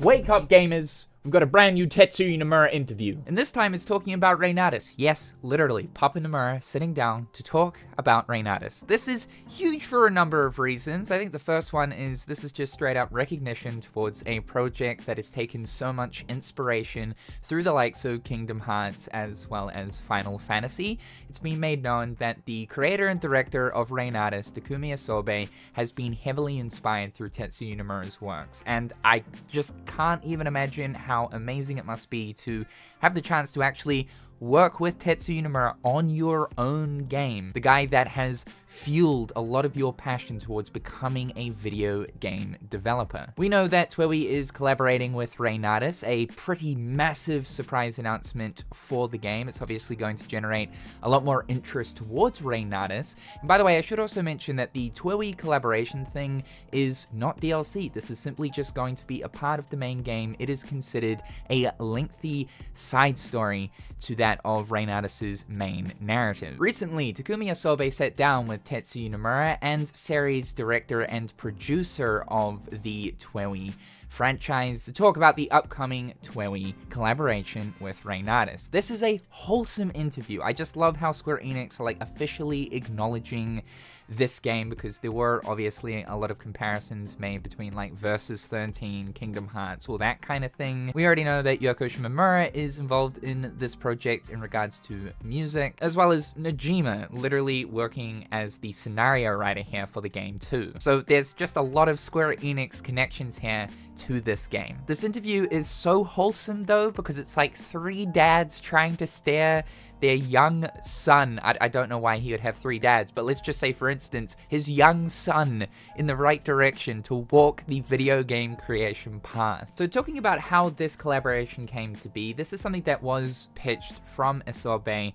Wake up, gamers! We've got a brand new Tetsuya Nomura interview. And this time it's talking about Reynatis. Yes, literally, Papa Nomura sitting down to talk about Reynatis. This is huge for a number of reasons. I think the first one is this is just straight up recognition towards a project that has taken so much inspiration through the likes of Kingdom Hearts as well as Final Fantasy. It's been made known that the creator and director of Reynatis, Takumi Isobe, has been heavily inspired through Tetsuya Nomura's works. And I just can't even imagine how amazing it must be to have the chance to actually work with Tetsuya Nomura on your own game. The guy that has fueled a lot of your passion towards becoming a video game developer. We know that TWEWY is collaborating with Reynatis, a pretty massive surprise announcement for the game. It's obviously going to generate a lot more interest towards Reynatis. And by the way, I should also mention that the TWEWY collaboration thing is not DLC. This is simply just going to be a part of the main game. It is considered a lengthy side story to that of Reynatis' main narrative. Recently, Takumi Isobe sat down with Tetsuya Nomura and series director and producer of the TWEWY franchise to talk about the upcoming TWEWY collaboration with Reynatis. This is a wholesome interview. I just love how Square Enix are like officially acknowledging this game, because there were obviously a lot of comparisons made between like Versus 13, Kingdom Hearts, all that kind of thing. We already know that Yoko Shimomura is involved in this project in regards to music, as well as Najima literally working as the scenario writer here for the game too. So there's just a lot of Square Enix connections here to this game. This interview is so wholesome though, because it's like three dads trying to steer their young son, I don't know why he would have three dads, but let's just say for instance, his young son in the right direction to walk the video game creation path. So talking about how this collaboration came to be, this is something that was pitched from Isobe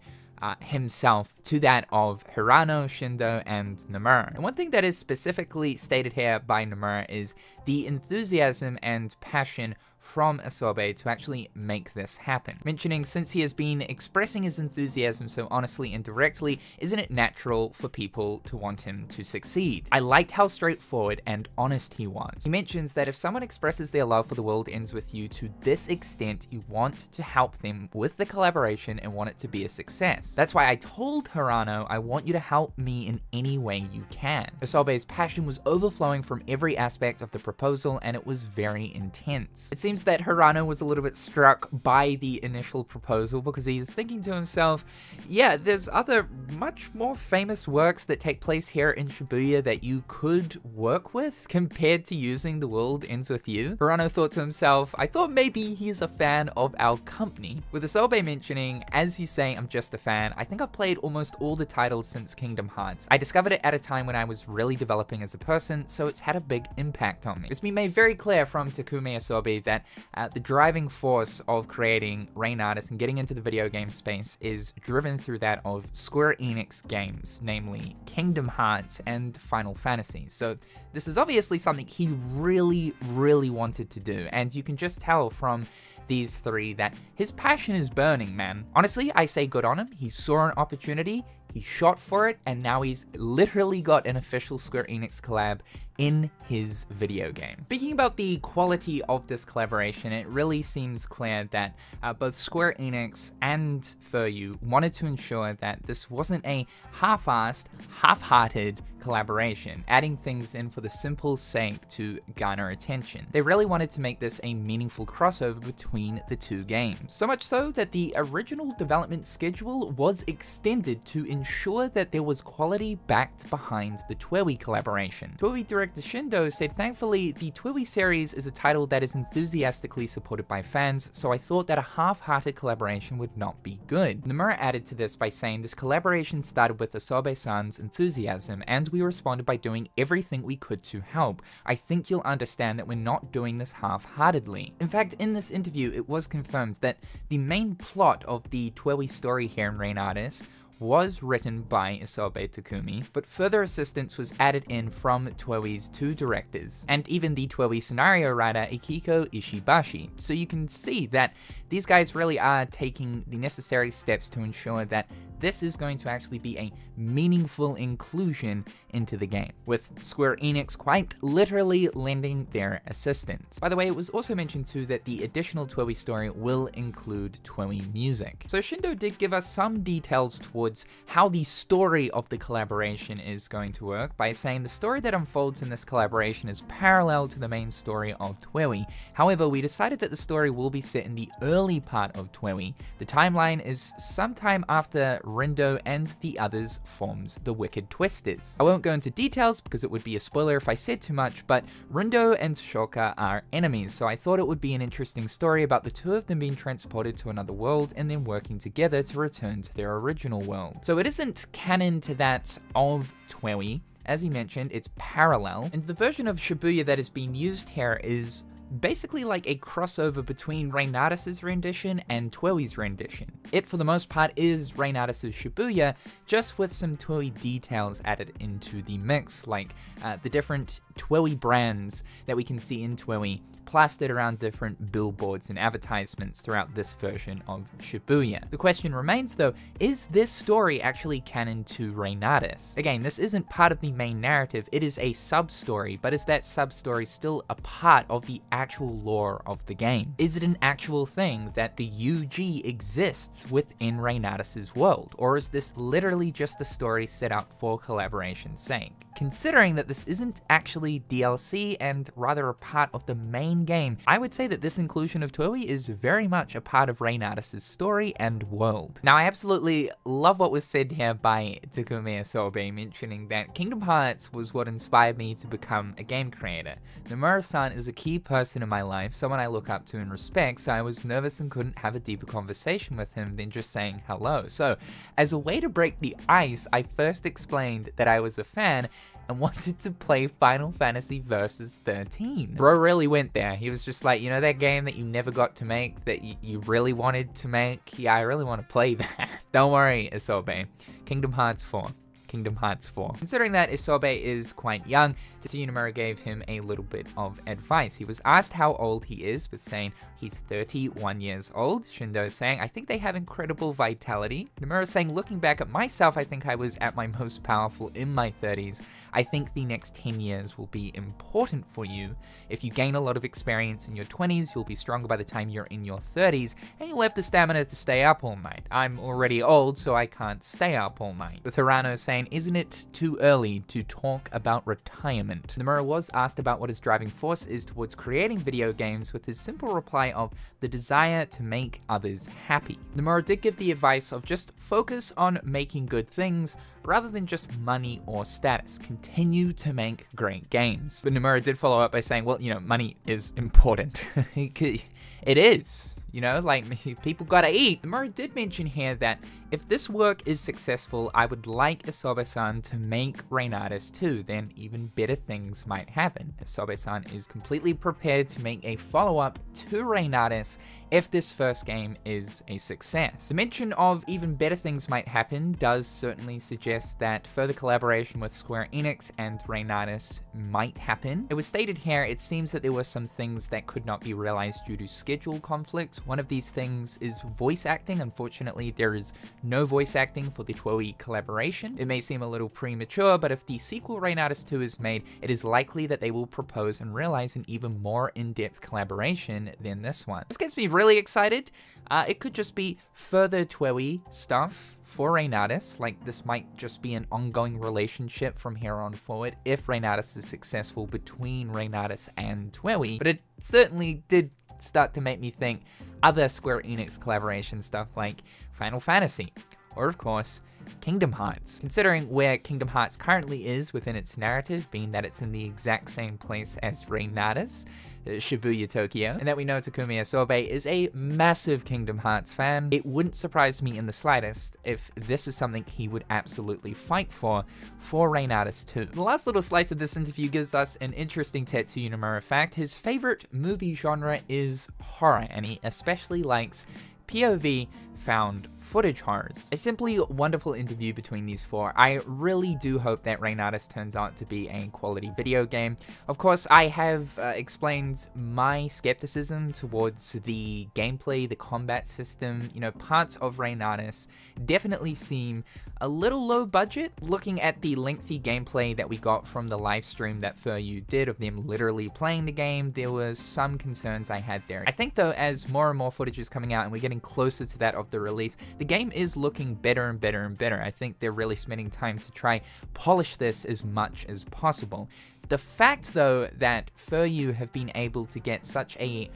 himself to that of Hirano, Shindo, and Nomura. And one thing that is specifically stated here by Nomura is the enthusiasm and passion from Isobe to actually make this happen. Mentioning since he has been expressing his enthusiasm so honestly and directly, isn't it natural for people to want him to succeed? I liked how straightforward and honest he was. He mentions that if someone expresses their love for The World Ends With You to this extent, you want to help them with the collaboration and want it to be a success. That's why I told Hirano, I want you to help me in any way you can. Isobe's passion was overflowing from every aspect of the proposal, and it was very intense. It seems that Hirano was a little bit struck by the initial proposal because he's thinking to himself, yeah, there's other much more famous works that take place here in Shibuya that you could work with compared to using The World Ends With You. Hirano thought to himself, I thought maybe he's a fan of our company. With Isobe mentioning, as you say, I'm just a fan, I think I've played almost all the titles since Kingdom Hearts. I discovered it at a time when I was really developing as a person, so it's had a big impact on me. It's been made very clear from Takumi Isobe that the driving force of creating Reynatis and getting into the video game space is driven through that of Square Enix games, namely Kingdom Hearts and Final Fantasy. So this is obviously something he really, really wanted to do, and you can just tell from these three that his passion is burning, man. Honestly, I say good on him. He saw an opportunity, he shot for it, and now he's literally got an official Square Enix collab in his video game. Speaking about the quality of this collaboration, it really seems clear that both Square Enix and THEWT wanted to ensure that this wasn't a half-assed, half-hearted collaboration, adding things in for the simple sake to garner attention. They really wanted to make this a meaningful crossover between the two games. So much so that the original development schedule was extended to ensure that there was quality backed behind the TWEWY collaboration. TWEWY director Shindo said, thankfully, the TWEWY series is a title that is enthusiastically supported by fans, so I thought that a half-hearted collaboration would not be good. Nomura added to this by saying, this collaboration started with Isobe-san's enthusiasm, and we responded by doing everything we could to help. I think you'll understand that we're not doing this half-heartedly. In fact, in this interview, it was confirmed that the main plot of the TWEWY story here in Reynatis was written by Isobe Takumi, but further assistance was added in from TWEWY's 2 directors, and even the TWEWY scenario writer Akiko Ishibashi. So you can see that these guys really are taking the necessary steps to ensure that this is going to actually be a meaningful inclusion into the game, with Square Enix quite literally lending their assistance. By the way, it was also mentioned too that the additional TWEWY story will include TWEWY music. So Shindo did give us some details towards how the story of the collaboration is going to work by saying the story that unfolds in this collaboration is parallel to the main story of TWEWY. However, we decided that the story will be set in the early part of TWEWY. The timeline is sometime after Rindo and the others forms the Wicked Twisters. I won't go into details because it would be a spoiler if I said too much, but Rindo and Shoka are enemies, so I thought it would be an interesting story about the two of them being transported to another world and then working together to return to their original world. So it isn't canon to that of TWEWY. As he mentioned, it's parallel, and the version of Shibuya that is being used here is basically like a crossover between Reynatis' rendition and TWEWY's rendition. It, for the most part, is Reynatis' Shibuya, just with some TWEWY details added into the mix, like the different TWEWY brands that we can see in TWEWY plastered around different billboards and advertisements throughout this version of Shibuya. The question remains though, is this story actually canon to Reynatis? Again, this isn't part of the main narrative, it is a sub-story, but is that sub-story still a part of the actual lore of the game? Is it an actual thing that the UG exists within Reynatis' world, or is this literally just a story set up for collaboration's sake? Considering that this isn't actually DLC and rather a part of the main game, I would say that this inclusion of TWEWY is very much a part of Reynatis' story and world. Now, I absolutely love what was said here by Takumi Isobe, mentioning that Kingdom Hearts was what inspired me to become a game creator. Nomura-san is a key person in my life, someone I look up to and respect, so I was nervous and couldn't have a deeper conversation with him than just saying hello. So, as a way to break the ice, I first explained that I was a fan and wanted to play Final Fantasy Versus 13. Bro really went there. He was just like, you know that game that you never got to make, that you really wanted to make? Yeah, I really want to play that. Don't worry, Isobe. Kingdom Hearts 4. Kingdom Hearts 4. Considering that Isobe is quite young, Tetsuya Nomura gave him a little bit of advice. He was asked how old he is, with saying he's 31 years old. Shindo saying, I think they have incredible vitality. Nomura saying, looking back at myself, I think I was at my most powerful in my 30s. I think the next 10 years will be important for you. If you gain a lot of experience in your 20s, you'll be stronger by the time you're in your 30s, and you'll have the stamina to stay up all night. I'm already old, so I can't stay up all night. With Hirano saying, isn't it too early to talk about retirement? Nomura was asked about what his driving force is towards creating video games, with his simple reply of the desire to make others happy. Nomura did give the advice of just focus on making good things rather than just money or status. Continue to make great games. But Nomura did follow up by saying, well, you know, money is important. It is. You know, like, people gotta eat. Nomura did mention here that if this work is successful, I would like Isobe-san to make Reynatis 2, then even better things might happen. Isobe-san is completely prepared to make a follow-up to Reynatis if this first game is a success. The mention of even better things might happen does certainly suggest that further collaboration with Square Enix and Reynatis might happen. It was stated here, it seems that there were some things that could not be realized due to schedule conflicts. One of these things is voice acting. Unfortunately, there is no voice acting for the TWEWY collaboration. It may seem a little premature, but if the sequel Reynatis 2 is made, it is likely that they will propose and realize an even more in-depth collaboration than this one. This gets me really excited. It could just be further TWEWY stuff for Reynatis, like this might just be an ongoing relationship from here on forward if Reynatis is successful between Reynatis and TWEWY, but it certainly did start to make me think other Square Enix collaboration stuff like Final Fantasy, or of course, Kingdom Hearts. Considering where Kingdom Hearts currently is within its narrative, being that it's in the exact same place as Reynatis, Shibuya, Tokyo, and that we know Takumi Isobe is a massive Kingdom Hearts fan, it wouldn't surprise me in the slightest if this is something he would absolutely fight for Reynatis 2. The last little slice of this interview gives us an interesting Tetsuya Nomura fact. His favorite movie genre is horror, and he especially likes POV found footage horrors. A simply wonderful interview between these four. I really do hope that Reynatis turns out to be a quality video game. Of course, I have explained my skepticism towards the gameplay, the combat system. You know, parts of Reynatis definitely seem a little low budget. Looking at the lengthy gameplay that we got from the live stream that TWEWY did of them literally playing the game, there was some concerns I had there. I think though, as more and more footage is coming out and we're getting closer to that of the release, the game is looking better and better and better. I think they're really spending time to try polish this as much as possible. The fact though that TWEWY have been able to get such a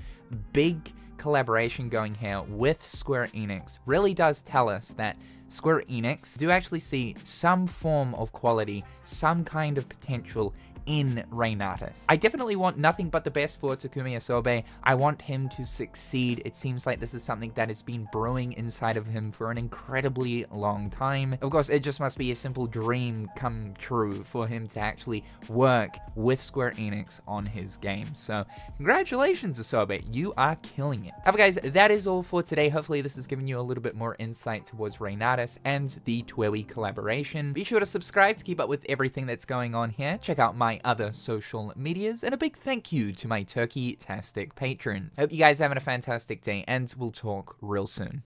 big collaboration going here with Square Enix really does tell us that Square Enix do actually see some form of quality, some kind of potential in Reynatis. I definitely want nothing but the best for Takumi Isobe. I want him to succeed. It seems like this is something that has been brewing inside of him for an incredibly long time. Of course, it just must be a simple dream come true for him to actually work with Square Enix on his game. So, congratulations, Isobe. You are killing it. However, guys, that is all for today. Hopefully, this has given you a little bit more insight towards Reynatis and the TWEWY collaboration. Be sure to subscribe to keep up with everything that's going on here. Check out my other social medias, and a big thank you to my turkey-tastic patrons. Hope you guys are having a fantastic day, and we'll talk real soon.